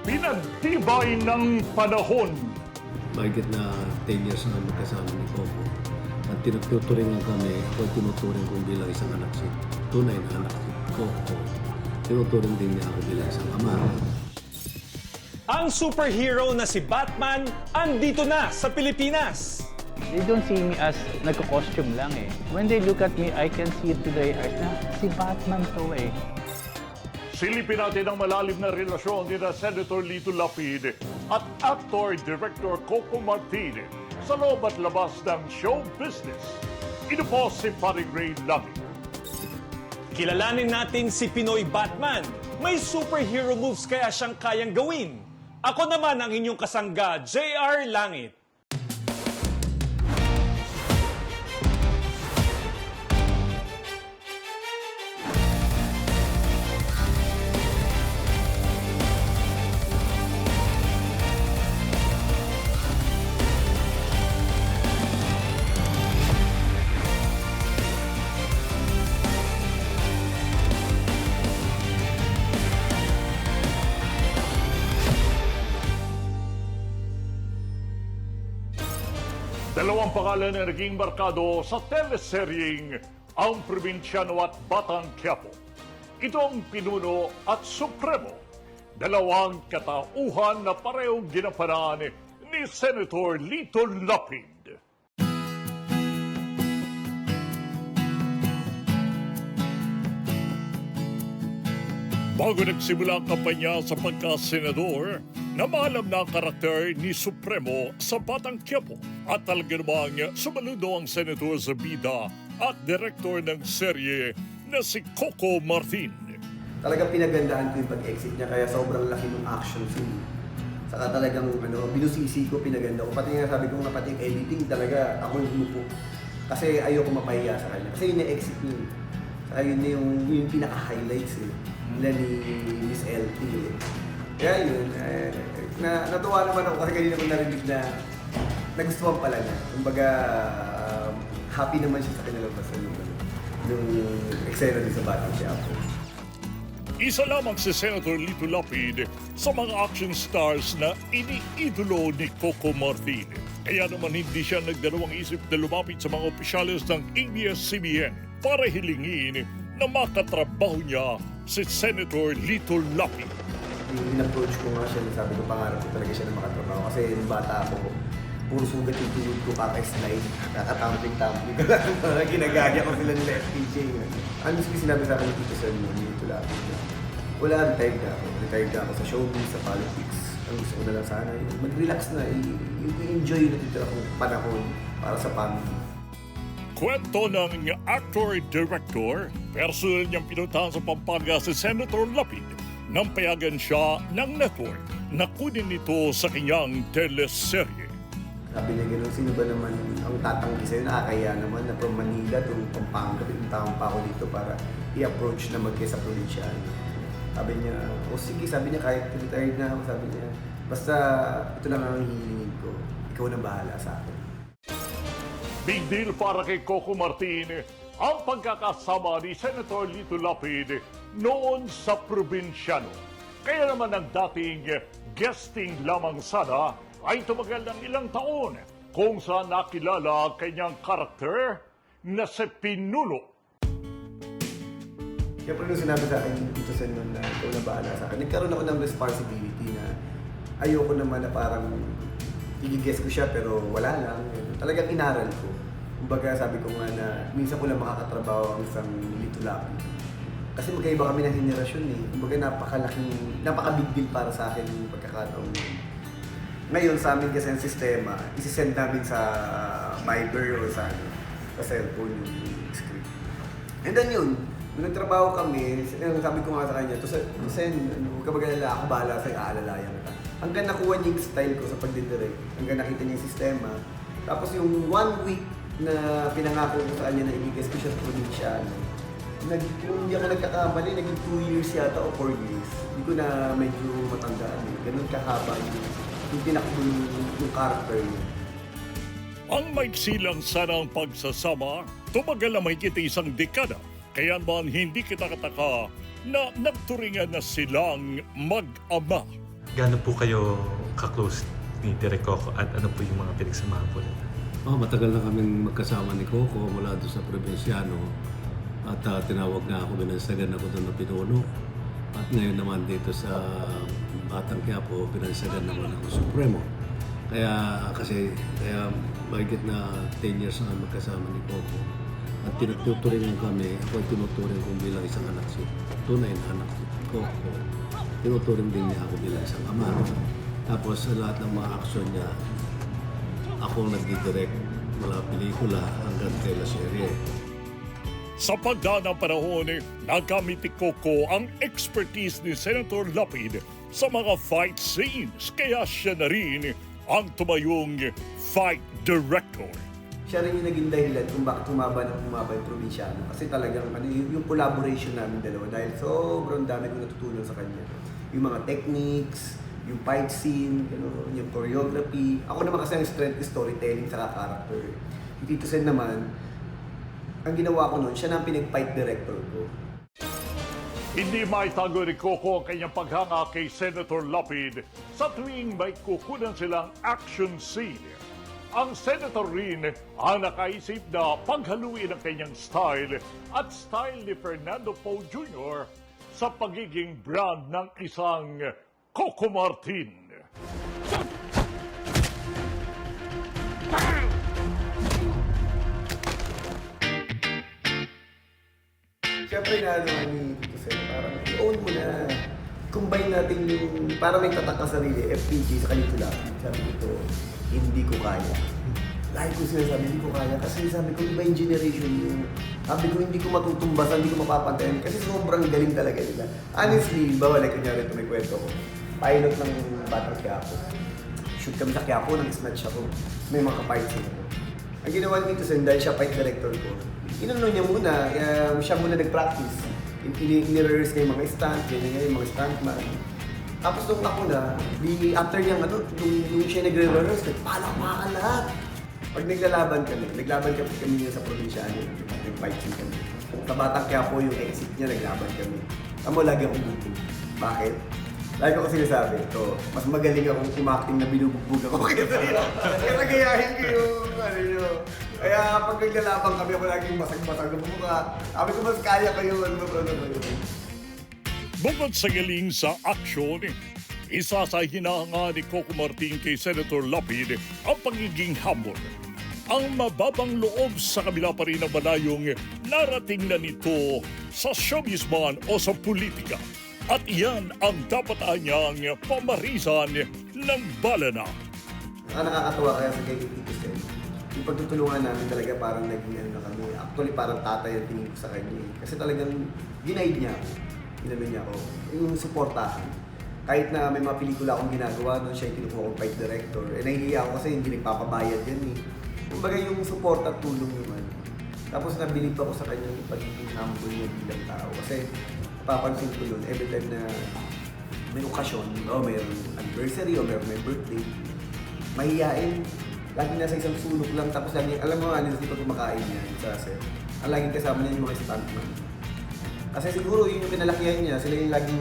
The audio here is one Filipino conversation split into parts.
Pinagtibay ng panahon. Mahigit na 10 years na magkasama ni Coco. At tinuturingan kami, ako tinuturing kong bilang isang anak si tunay na anak si Coco. Tinuturing din niya ako bilang isang ama. Ang superhero na si Batman andito na sa Pilipinas. They don't see me as nagko-costume lang eh. When they look at me, I can see it to their eyes na si Batman to eh. Silipin natin ang malalim na relasyon ni Senator Lito Lapid at actor-director Coco Martin sa loob at labas ng show business. Ito po si Paring Ray Lapid. Kilalanin natin si Pinoy Batman. May superhero moves kaya siyang kayang gawin. Ako naman ang inyong kasangga, JR Langit. Dalawang pangalan na naging markado sa teleseryeng Ang Probinsyano at Batang Quiapo. Ito ang pinuno at supremo. Dalawang katauhan na parehong ginampanan ni Senator Lito Lapid. Bago nagsimula ang kampanya sa pagka-senador, namaalam na ang karakter ni Supremo sa Batang Quiapo at talaga namang sumaludo ang senator sa bida at direktor ng serye na si Coco Martin. Talagang pinagandahan ko yung pag-exit niya kaya sobrang laki ng action scene. Saka talagang binusisi ko, pinaganda ko. Pati nga sabi ko nga pati yung editing talaga ako yung umupo. Kasi ayoko mapahiya sa kanya. Kasi yun yung exit niya. Saka yun yung pinaka-highlights nila ni Miss LT. Kaya yun, natuwa naman ako kasi kanina ko narinig na nagustuhan pala niya. Kumbaga, happy naman siya sa kinalabasan nung eksena din sa Batang Quiapo. Isa lamang si Senator Lito Lapid sa mga action stars na iniidolo ni Coco Martin. Kaya naman hindi siya nagdalawang isip na lumapit sa mga opisyales ng ABS-CBN para hilingin na makatrabaho niya si Senator Lito Lapid. In-approach ko nga siya, sabi ko pangarap ko talaga siya na makatrabaho kasi nung bata ako, puro sugat yung tulog ko, kaka-slide, kakatamping-tamping ko lang, ginagaya ko sila nila FPJ. Ano yung sinabi sa akin dito sa Lito Lapid? Wala, retired na ako. Retired na ako sa showbiz, sa politics. Ang gusto ko na lang sana, mag-relax na, i-enjoy yung natitira kong panahon para sa family. Kwento ng actor-director, personal niyang pinuntahan sa Pampanga si Senator Lapid nang payagan siya ng network na kunin ito sa kanyang teleserye. Sabi niya gano'n, sino ba naman ang tatanggi sa'yo? Nakakaya naman na from Manila to Pampanga, pinuntahan pa ako dito para i-approach na mag-guest sa provincial. Sabi niya, sige, sabi niya, kahit retired na ako, sabi niya, basta ito lang ang hihingin ko, ikaw na bahala sa akin. Big deal para kay Coco Martin ang pagkakasama ni Senator Lito Lapid noon sa probinsyano. Kaya naman ang dating guesting lamang sana ay tumagal ng ilang taon kung saan nakilala ang kanyang karakter na si Pinuno. Siyempre nung sinabi sa akin dito sa noon na ikaw na bahala sa akin, nagkaroon ako ng responsibility na ayoko naman na parang i-guess ko siya pero wala lang. Talagang inaral ko. Kumbaga sabi ko nga na minsan ko lang makakatrabaho ang isang Lito Lapid. Kasi magkaiba kami ng henerasyon eh. Kumbaga napaka-big deal para sa akin yung pagkakataon yun. Ngayon sa amin kasi ang sistema, isi-send namin sa Viber o sa cellphone yung script. And then yun, nung nagtrabaho kami, sabi ko nga sa kanya, to send, huwag ka mag-alala, ako bahala sa'yo, aalalayan kita. Hanggang nakuha niya yung style ko sa pagdidirect, hanggang nakita niya yung sistema. Tapos yung 1 week na pinangako ko sa kanya na i-guess ko siya sa probinsyano, kung hindi ako nagkakamali, naging 2 years yata o 4 years. Hindi ko na medyo matandaan eh. Ganun kahaba yung tinakbo yung character niya. Ang maiksi lang sana ang pagsasama, tumagal na mahigit isang dekada. Kaya naman hindi kita kataka na nagturingan na silang mag-ama. gaano po kayo ka-close ni Direk Coco at ano po yung mga pinagsamahan po nila? Matagal na kaming magkasama ni Coco mula doon sa Provinciano. At tinawag na ako, binansagan ako doon na pinuno. At ngayon naman dito sa Batang Quiapo, binansagan naman ako Supremo. Kaya mahigit na 10 years na magkasama ni Coco. At tinagtuturingan kami, ako ay tinuturing kong bilang isang anak si tunay na anak si Coco. Tinuturing din niya ako bilang isang ama. Tapos sa lahat ng mga aksyon niya, ako nag-direct mula pelikula hanggang teleserye. Sa pagdaan ng panahon, nagamit ni Coco ang expertise ni Senator Lapid sa mga fight scenes. Kaya siya na rin ang tumayong fight director. Siya rin yung naging dahilan kung bakit humaba yung Provinciano. Kasi talagang yung collaboration namin dalawa dahil sobrang dami kong natutunan sa kanya. Yung mga techniques, yung fight scene, yung choreography. Ako naman kasi ang strength is storytelling sa character. Yung Tito Sen naman, ang ginawa ko noon, siya na ang pinag-fight director ko. Hindi maitago ni Coco ang kanyang paghanga kay Senator Lapid sa tuwing may kukunan silang action scene. Ang Senator rin ang nakaisip na paghaluin ang kanyang style at style ni Fernando Poe Jr. sa pagiging brand ng isang Coco Martin. Siyempre na ni Tito Sen, parang i-own mo na. Combine natin yung, para may tatak ka sarili, FPG sa Kalito Lapid. Sabi ko, hindi ko kaya. Lagi ko sinasabi, hindi ko kaya. Kasi sabi ko, iba yung generation yung, sabi ko, hindi ko matutumbasan, hindi ko mapapantayan. Kasi sobrang galing talaga nila. Honestly, bawal, like, kunyari ito may kwento ko. Pilot ng Batang Quiapo. Shoot kami sa Quiapo, nag-snatch ako. May mga ka-fight scene ako. Ang ginawa ni Tito Sen, dahil siya fight director ko, inano niya muna, siya muna nag-practice. Ini-rehearse niya yung mga stunt, ganyan yung mga stuntman. Tapos nung ako na, after niyang nung siya nagre-rehearse, nagpalakpakan lahat. Pag naglaban kami niya sa Provinciano, nag-fight scene kami. Sa Batang Quiapo yung exit niya, naglaban kami. Tamo lagi akong buto. Bakit? Lagi ko kasi sinasabi, mas magaling akong umakting na binubugbog ako kaya nagayahin ko yung Kaya pag naglalaban kami, ako laging basag-basag ng mukha. Sabi ko, mas kaya kayo, Bukod sa galing sa aksyon, isa sa hinahanga ni Coco Martin kay Senator Lapid ang pagiging humble. Ang mababang loob sa kabila pa rin ang malayong narating na nito sa showbiz man o sa politika. At iyan ang dapat niyang pamarisan ng balana. Nakakatawa kaya sa kay Tito Sen. Yung pagtutulungan namin talaga parang naging kami. Actually parang tatay ang tingin ko sa kanya. Kasi talagang ginaid niya ako. Ginano niya ako. Yung suportahan. Kahit na may mga pelikula akong ginagawa, doon siya yung tinukuha kong fight director. Nahihiya ako kasi hindi nagpapabayad yan eh. Kumbaga yung support at tulong naman. Tapos nabilib ako sa kanya yung pagiging humble niya bilang tao. Kasi papansin ko yun, every time na may okasyon, o mayroong anniversary, o mayroong may birthday, mahihain. Lagi nasa isang sulok lang, tapos lagi, alam mo, alis dito kumakain niya sa set. Ang laging kasama niya yung mga stuntman. Kasi siguro yun yung pinalakihan niya, sila yung laging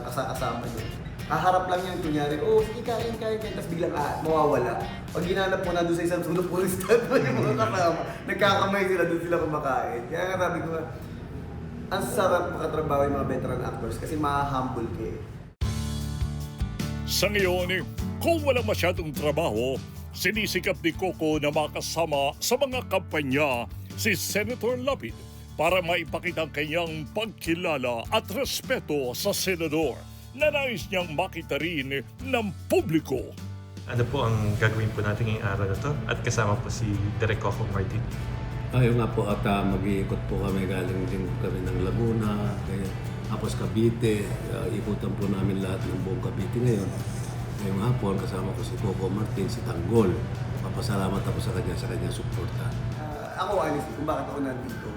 kasama niya. Kaharap lang yan, kunyari, sige kain, tapos biglang mawawala. Pag ginanap mo na doon sa isang sulok, puro stuntman yung mga kasama. Nagkakamay sila, doon sila kumakain. Kaya nga sabi ko, ang sarap makatrabaho yung mga veteran actors kasi ma-humble ka eh. Sa ngayon, kung walang masyadong trabaho, sinisikap ni Coco na makasama sa mga kampanya si Senator Lapid para maipakita ang kanyang pagkilala at respeto sa senador na nais niyang makita rin ng publiko. Ano po ang gagawin po natin ngayong araw na to? At kasama po si Direk Coco Martin. Ayun nga po at mag-iikot po kami, galing din kami ng Laguna, tapos Cavite, ikutan po namin lahat ng buong Cavite ngayon. Ngayong hapon kasama ko si Coco Martin, si Tanggol. Papasalamat ako sa kanya suporta. Ako honestly, kung bakit ako nandito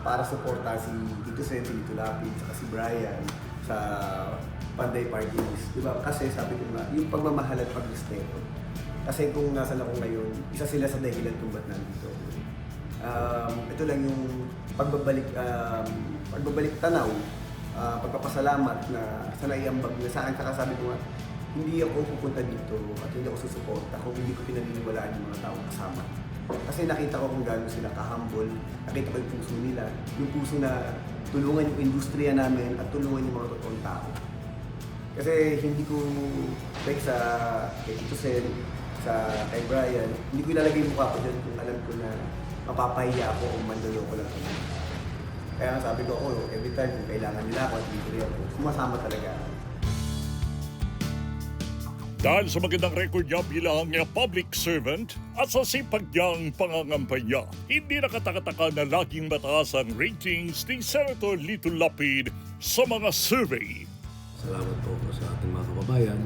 para suporta si Tito Sen, si Tito Lapid, saka si Brian sa Panday Party List. Diba? Kasi sabi ko nga, yung pagmamahal at pagrespeto. Kasi kung nasan ako ngayon, isa sila sa dahilan kung ba't nandito. Ito lang yung pagbabalik tanaw pagpapasalamat na sa naiambag na sa akin. Saka sabi ko nga, hindi ako pupunta dito at hindi ako susuporta kung hindi ko pinaniniwalaan yung mga taong kasama. Kasi nakita ko kung gaano sila ka-humble, nakita ko yung puso nila, yung puso na tulungan yung industriya namin at tulungan yung mga totoong tao. Kasi hindi ko, like sa kay Tito Sen, kay Brian, hindi ko ilalagay yung mukha ko dyan kung alam ko na mapapahiya ako o mandaloko lang ako. Kaya nga sabi ko ako, every time kung kailangan nila ako at libre ako, sumasama talaga ako. Dahil sa magandang record niya bilang public servant at sa sipag niyang pangangampanya, hindi nakatakataka na laging mataas ang ratings ni Senator Lito Lapid sa mga survey. Salamat po sa ating mga kababayan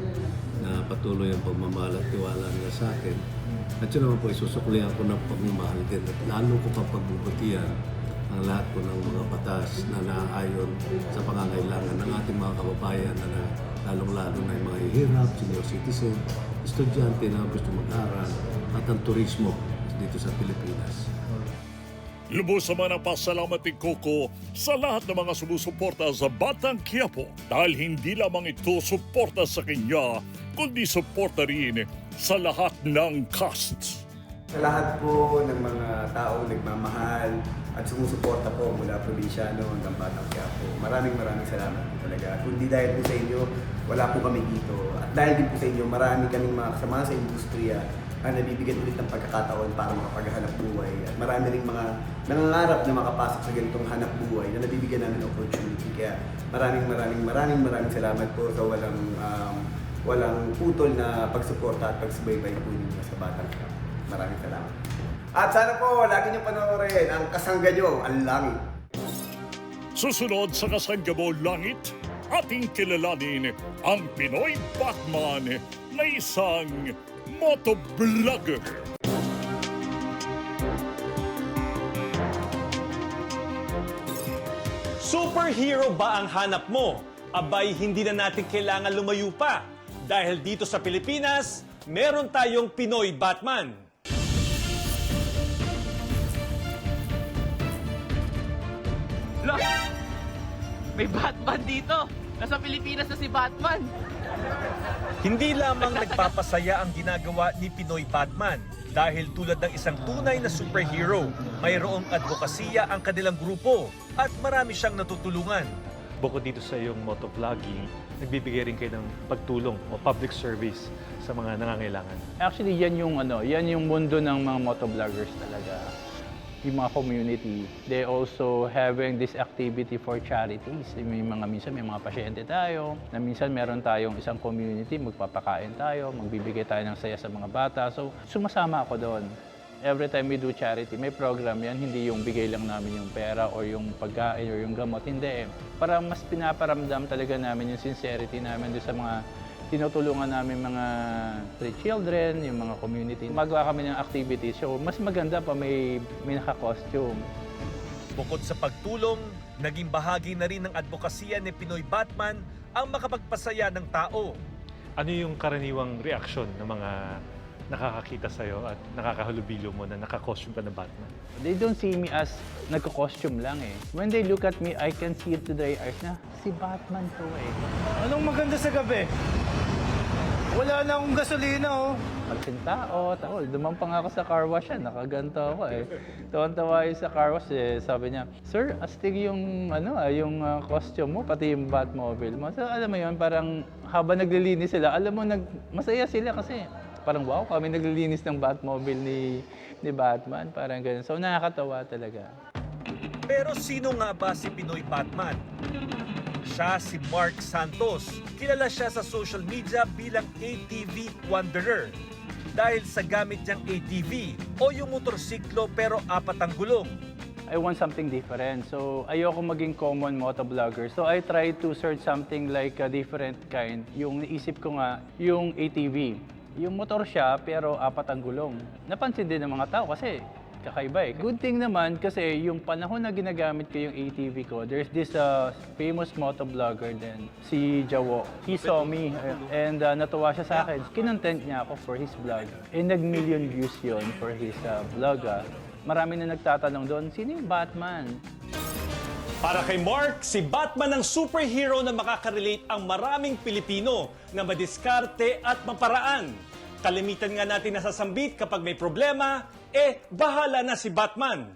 na patuloy ang pagmamahal at tiwala nila sa akin. At yun naman po, isusuklihan ko ng pagmamahal din at lalo ko pang pagbubutihan ang lahat po ng mga batas na naaayon sa pangangailangan ng ating mga kababayan na lalong-lalo na yung mga hihirap, senior citizen, estudyante na gusto mag-aral at ang turismo dito sa Pilipinas. Lubos naman ang pasalamat ni Coco sa lahat ng mga sumusuporta sa Batang Quiapo dahil hindi lamang ito suporta sa kanya, kundi suporta rin sa lahat ng casts. Sa lahat po ng mga taong nagmamahal at sumusuporta po mula probinsyano hanggang Batang Quiapo, maraming salamat po talaga. Kundi dahil po sa inyo, wala po kami dito. At dahil din po sa inyo, marami kaming mga kasama sa industriya ang nabibigyan ulit ng pagkakataon para makapaghanap buhay. At marami rin mga nangangarap na makapasok sa ganitong hanap buhay na nabibigyan namin ng opportunity. Kaya maraming salamat po sa walang putol na pagsuporta at pagsubaybay po ninyo sa Batang Quiapo. Maraming salamat. At sana po, lagi niyo panoorin ang kasangga niyo, ang langit. Susunod sa Kasangga Mo Langit, ating kilalanin ang Pinoy Batman na isang motovlogger. Superhero ba ang hanap mo? Abay, hindi na natin kailangan lumayo pa. Dahil dito sa Pilipinas, meron tayong Pinoy Batman. Look! May Batman dito! Nasa Pilipinas na si Batman! Hindi lamang nagpapasaya ang ginagawa ni Pinoy Batman dahil tulad ng isang tunay na superhero, mayroong advokasya ang kanilang grupo at marami siyang natutulungan. Bukod dito sa iyong motovlogging, nagbibigay rin kayo ng pagtulong o public service sa mga nangangailangan. Actually, yan yung mundo ng mga motovloggers talaga. Yung mga community, they also having this activity for charities. Minsan may mga pasyente tayo, na minsan meron tayong isang community, magpapakain tayo, magbibigay tayo ng saya sa mga bata. So, sumasama ako doon. Every time we do charity, may program yan, hindi yung bigay lang namin yung pera or yung pagkain or yung gamot, hindi. Para mas pinaparamdam talaga namin yung sincerity namin doon sa mga tinutulungan namin mga street children, yung mga community. Magawa kami ng activities, so mas maganda pa may naka-costume. Bukod sa pagtulong, naging bahagi na rin ng advokasya ni Pinoy Batman ang makapagpasaya ng tao. Ano yung karaniwang reaksyon ng mga nakakakita sa'yo at nakakahalubilo mo na naka-costume ka na Batman? They don't see me as nagko-costume lang eh. When they look at me, I can see it to their eyes na si Batman to eh. Anong maganda sa gabi? Wala na akong gasolina, oh. Tao, duman pa nga ako sa car wash yan, nakaganto ako eh. Tuwan-tawa yun sa car wash eh, sabi niya, Sir, astig yung, costume mo, pati yung Batmobile mo. So alam mo yun, parang habang naglilinis sila, alam mo, masaya sila kasi parang wow, kami naglilinis ng Batmobile ni Batman, parang ganun. So nakakatawa talaga. Pero sino nga ba si Pinoy Batman? Siya si Mark Santos. Kilala siya sa social media bilang ATV Wanderer dahil sa gamit niyang ATV o yung motorsiklo pero apat ang gulong. I want something different. So ayoko maging common motovlogger. So I try to search something like a different kind. Yung naisip ko nga, yung ATV. Yung motor siya pero apat ang gulong. Napansin din ng mga tao kasi kakaiba eh. Good thing naman kasi yung panahon na ginagamit ko yung ATV ko, there's this famous motovlogger din, si Jawo. He saw me and natuwa siya sa akin. Kinontent niya ako for his vlog. And nag-million views yun for his vlog. Marami na nagtatanong doon, sino yung Batman? Para kay Mark, si Batman ang superhero na makakarelate ang maraming Pilipino na madiskarte at maparaan. Kalimitan nga natin nasasambit kapag may problema, bahala na si Batman.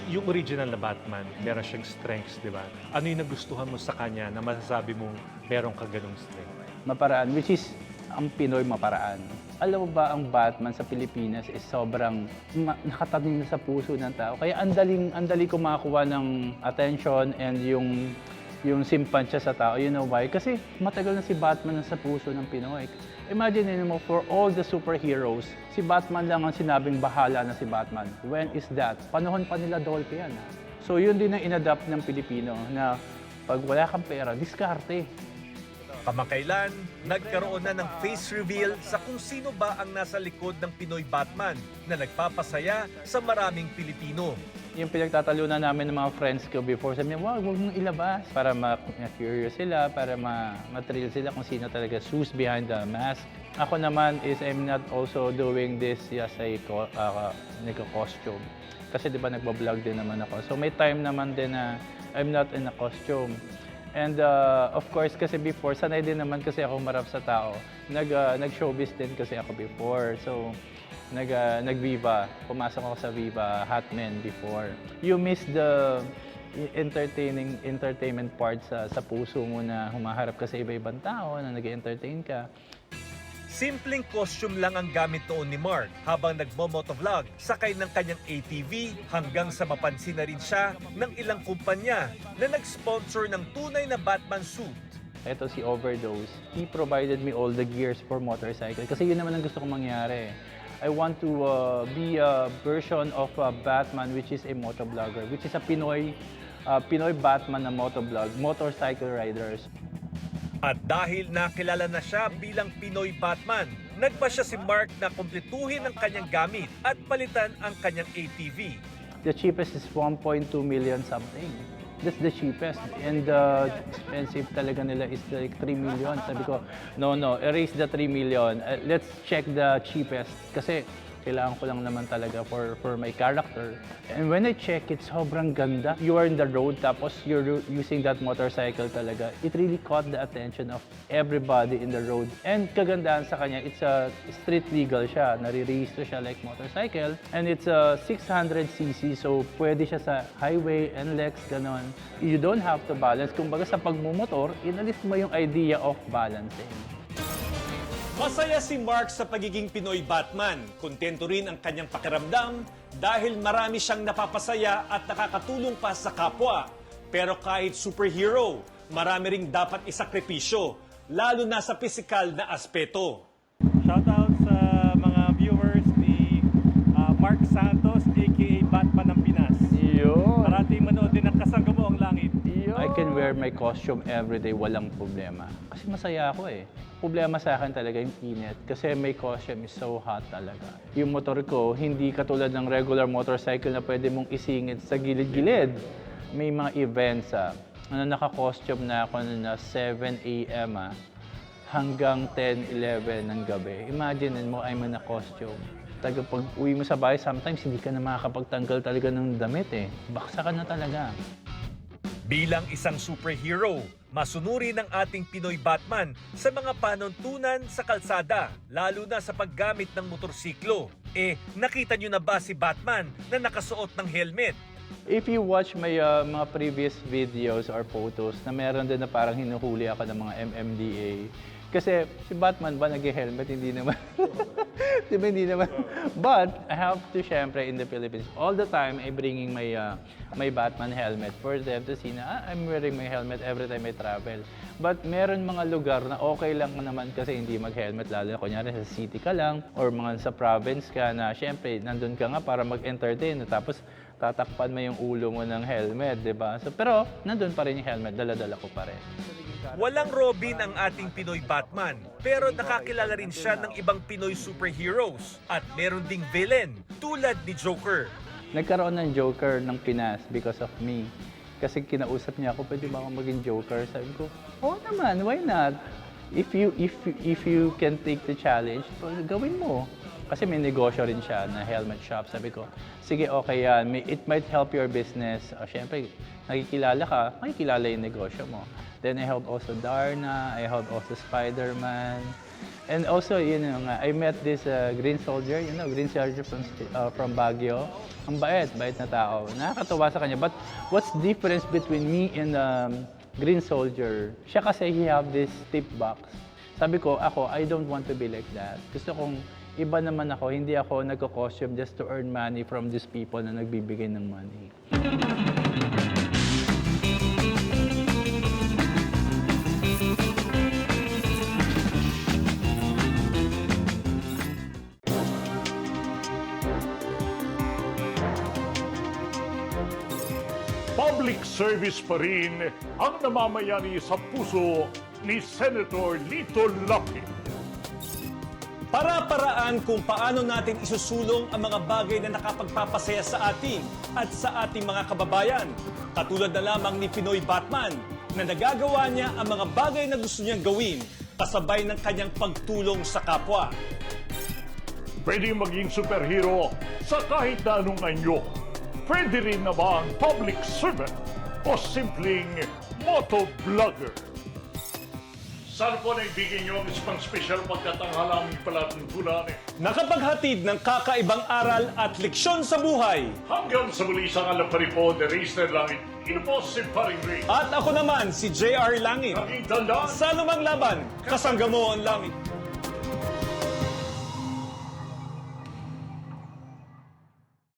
Yung original na Batman, meron siyang strengths, di ba? Ano yung nagustuhan mo sa kanya na masasabi mo meron ka ganung strength? Maparaan, which is ang Pinoy maparaan. Alam mo ba, ang Batman sa Pilipinas is sobrang nakatanim na sa puso ng tao. Kaya andali ko makakuha ng attention and yung simpansya sa tao. You know why? Kasi matagal na si Batman sa puso ng Pinoy. Imagine mo, for all the superheroes, si Batman lang ang sinabing bahala na si Batman. When is that? Panahon pa nila Dolphy yan. So yun din ang inadapt ng Pilipino na pag wala kang pera, diskarte. Kamakailan, nagkaroon na ng face reveal sa kung sino ba ang nasa likod ng Pinoy Batman na nagpapasaya sa maraming Pilipino. Yung pinagtatalunan namin ng mga friends ko before, sabi niya, wag mong ilabas para ma-curious sila, para ma-thrill sila kung sino talaga who's behind the mask. Ako naman is I'm not also doing this as a costume. Kasi di ba nagbablog din naman ako. So may time naman din na I'm not in a costume. And of course, kasi before, sanay din naman kasi ako marap sa tao. Nag-showbiz din kasi ako before. So, nag-Viva. Pumasok ako sa Viva Hotmen before. You miss the entertainment part sa puso mo na humaharap ka sa iba-ibang tao, na nag-entertain ka. Simpleng costume lang ang gamit noon ni Mark habang nagmo-motovlog sakay ng kanyang ATV hanggang sa mapansin na rin siya ng ilang kumpanya na nag-sponsor ng tunay na Batman suit. Ito si Overdose. He provided me all the gears for motorcycle kasi yun naman ang gusto kong mangyari. I want to be a version of Batman which is a motovlogger, which is a Pinoy Batman na motovlog, motorcycle riders. At dahil nakilala na siya bilang Pinoy Batman, nagpa siya si Mark na kumpletuhin ang kanyang gamit at palitan ang kanyang ATV. The cheapest is 1.2 million something. That's the cheapest. And the expensive talaga nila is like 3 million. Sabi ko, no, erase the 3 million. Let's check the cheapest. Kasi kailangan ko lang naman talaga for my character. And when I check it, sobrang ganda. You are in the road, tapos you're using that motorcycle talaga. It really caught the attention of everybody in the road. And kagandahan sa kanya, it's a street legal siya. Nare-register siya like motorcycle. And it's a 600cc, so pwede siya sa highway, NLEX, ganon. You don't have to balance. Kumbaga sa pagmumotor, inalis mo yung idea of balancing. Masaya si Mark sa pagiging Pinoy Batman. Kontento rin ang kanyang pakiramdam dahil marami siyang napapasaya at nakakatulong pa sa kapwa. Pero kahit superhero, marami ring dapat isakripisyo, lalo na sa pisikal na aspeto. Shoutout sa mga viewers ni Mark Santos, aka Batman ng Pinas. Yun. Parating manood din ang Kasangga Mo ang Langit. I can wear my costume every day, walang problema. Kasi masaya ako eh. Problema sa akin talaga yung init kasi my costume is so hot talaga. Yung motor ko, hindi katulad ng regular motorcycle na pwede mong isingit sa gilid-gilid. May mga events na naka-costume na ako na 7 a.m. Hanggang 10-11 ng gabi. Imagine mo, I'm in a costume. Taga pag uwi mo sa bahay, sometimes hindi ka na makakapagtanggal talaga ng damit eh. Baksa ka na talaga. Bilang isang superhero, masunuri ng ating Pinoy Batman sa mga panuntunan sa kalsada, lalo na sa paggamit ng motorsiklo. Nakita nyo na ba si Batman na nakasuot ng helmet? If you watch my mga previous videos or photos, na meron din na parang hinuhuli ako ng mga MMDA. Kasi si Batman ba nag-helmet? Hindi naman. Diba, hindi naman. But I have to, syempre, in the Philippines, all the time, I'm bringing my Batman helmet for them to see na I'm wearing my helmet every time I travel. But meron mga lugar na okay lang naman kasi hindi mag-helmet, lalo na kunyari sa city ka lang or mga sa province ka na syempre, nandun ka nga para mag-entertain. Tapos tatakpan mo yung ulo mo ng helmet, di ba? So, pero nandun pa rin yung helmet, dala-dala ko pa rin. Walang Robin ang ating Pinoy Batman, pero nakakilala rin siya ng ibang Pinoy superheroes at meron ding villain tulad ni Joker. Nagkaroon ng Joker ng Pinas because of me. Kasi kinausap niya ako, pwede ba ako maging Joker? Sabi ko, oo naman, why not? If you can take the challenge, gawin mo. Kasi may negosyo rin siya na helmet shop. Sabi ko, sige, okay yan. It might help your business. Siyempre, nakikilala ka, makikilala yung negosyo mo. Then I help also Darna, I help also Spider-Man. And also, I met this Green Soldier, Green Soldier from Baguio. Ang bait na tao. Nakakatuwa sa kanya. But what's difference between me and Green Soldier? Siya kasi he have this tip box. Sabi ko, I don't want to be like that. Gusto kong iba naman ako, hindi ako nagko-costume just to earn money from these people na nagbibigay ng money. Public service pa rin ang namamayani sa puso ni Senator Lito Lapid. Para-paraan kung paano natin isusulong ang mga bagay na nakapagpapasaya sa atin at sa ating mga kababayan. Katulad na lamang ni Pinoy Batman na nagagawa niya ang mga bagay na gusto niyang gawin kasabay ng kanyang pagtulong sa kapwa. Pwede maging superhero sa kahit na anong anyo. Pwede rin naman public servant o simpleng motovlogger. Sana po naibigay niyo ang isang special pagkatanghalang palatuntunan Nakapaghatid ng kakaibang aral at leksyon sa buhay. hanggang sa muli sa ngalan pa rin po, The Racer Langit. Ino po si Paring Ray. At ako naman si J.R. Langit. Naging tandaan. Sa lumang laban, kasangga mo ang langit.